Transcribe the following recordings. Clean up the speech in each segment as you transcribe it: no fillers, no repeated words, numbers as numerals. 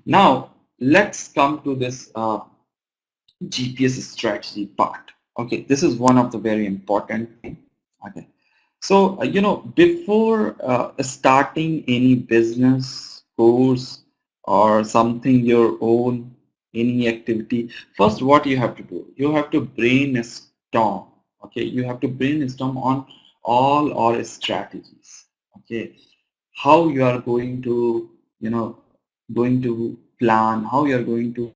Now let's come to this GPS strategy part. Okay, this is one of the very important thing. Okay, so before starting any business course or something your own, any activity, first what you have to do, you have to brainstorm. Okay, you have to brainstorm on all our strategies. Okay, how you are going to going to plan, how you are going to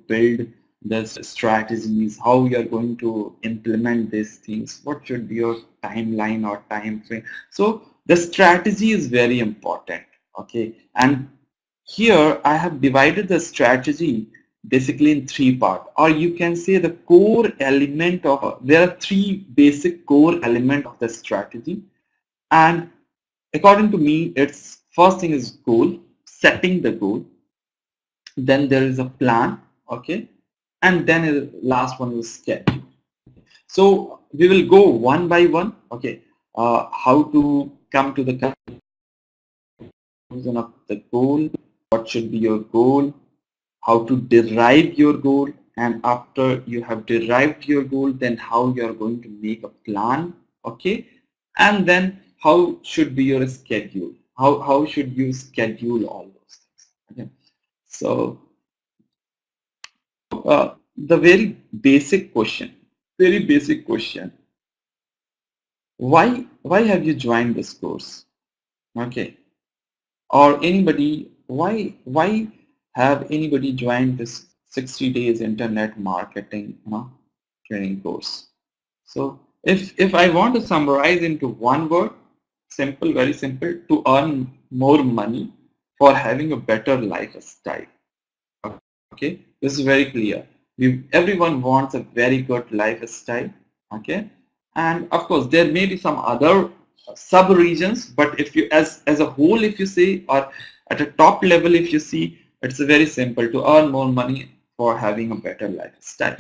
build the strategies, how you are going to implement these things, what should be your timeline or time frame. So the strategy is very important. Okay, and here I have divided the strategy basically in three parts, or you can say the core element of, there are three basic core element of the strategy. And according to me, it's first thing is goal, setting the goal. Then there is a plan, okay, and then last one is schedule. So we will go one by one, okay. How to come to the conclusion of the goal, what should be your goal, how to derive your goal, and after you have derived your goal, then how you are going to make a plan, okay, and then how should be your schedule, how should you schedule all those things, okay. So the very basic question, why have you joined this course, okay, or anybody, why have anybody joined this 60 days internet marketing training course. So if I want to summarize into one word, simple, very simple, to earn more money for having a better lifestyle. Okay, this is very clear. Everyone wants a very good lifestyle. Okay, and of course there may be some other sub regions, but if you as a whole, if you see, or at a top level, if you see, it's very simple to earn more money for having a better lifestyle.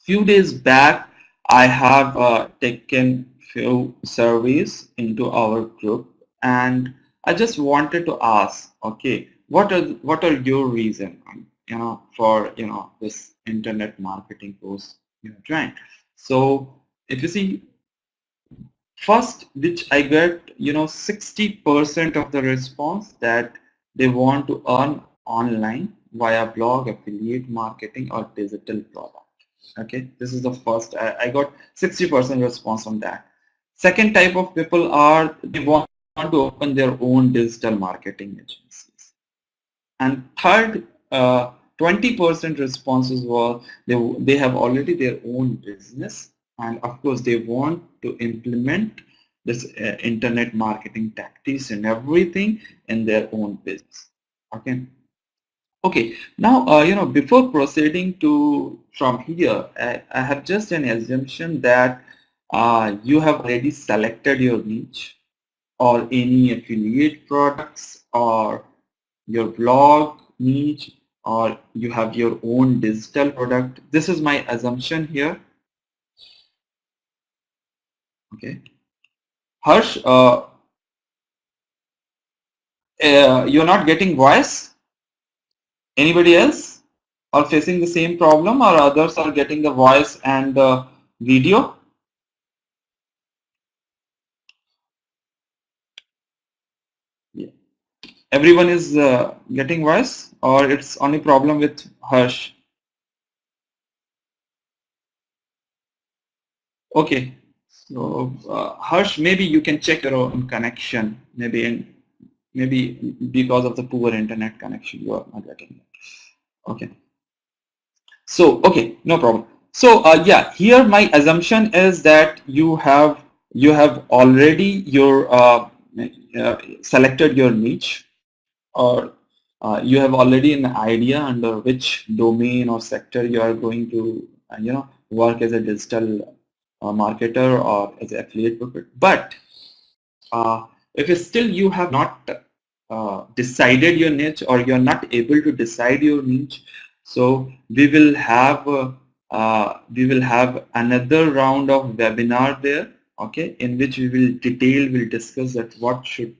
Few days back, I have taken few surveys into our group, and I just wanted to ask, okay, what are your reason, for this internet marketing course you have joined. So if you see, first, which I get, 60% of the response that they want to earn online via blog, affiliate marketing, or digital product. Okay, this is the first. I got 60% response on that. Second type of people are, they want to open their own digital marketing agencies. And third, 20% responses were they have already their own business, and of course they want to implement this internet marketing tactics and everything in their own business. Okay. Okay. Now, before proceeding to from here, I have just an assumption that you have already selected your niche or any affiliate products or your blog niche, or you have your own digital product. This is my assumption here. Okay. Harsh, you're not getting voice? Anybody else are facing the same problem, or others are getting the voice and the video? Yeah. Everyone is getting voice, or it's only problem with Harsh? Okay. So Harsh, maybe you can check your own connection. Maybe because of the poor internet connection you are not getting it. Okay. So okay, no problem. So yeah, here my assumption is that you have already selected your niche, or you have already an idea under which domain or sector you are going to work as a digital marketer or as an affiliate broker. But if still you have not decided your niche, or you are not able to decide your niche, so we will have another round of webinar there, okay, in which we'll discuss that what should,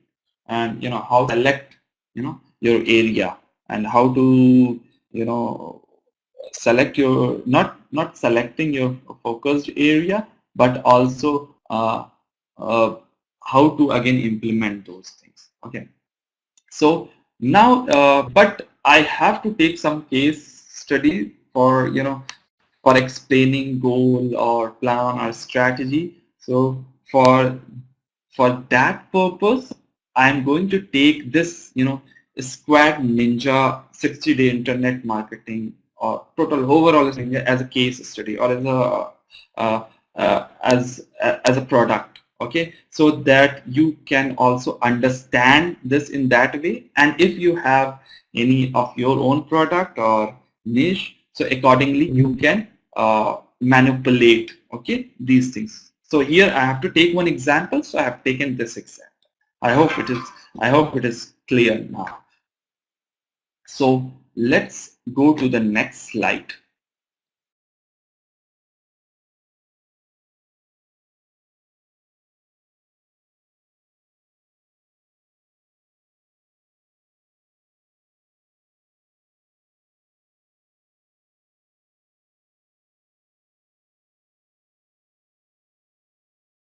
and how select your area, and how to, you know, select your, not selecting your focused area, but also how to again implement those things. Okay. So now, but I have to take some case study for, you know, for explaining goal or plan or strategy. So for that purpose, I'm going to take this, you know, Squad Ninja 60-day internet marketing or total overall Ninja as a case study or as a as a product. Okay, so that you can also understand this in that way. And if you have any of your own product or niche, so accordingly you can manipulate, okay, these things. So here I have to take one example. So I have taken this example. I hope it is, I hope it is clear now. So let's go to the next slide.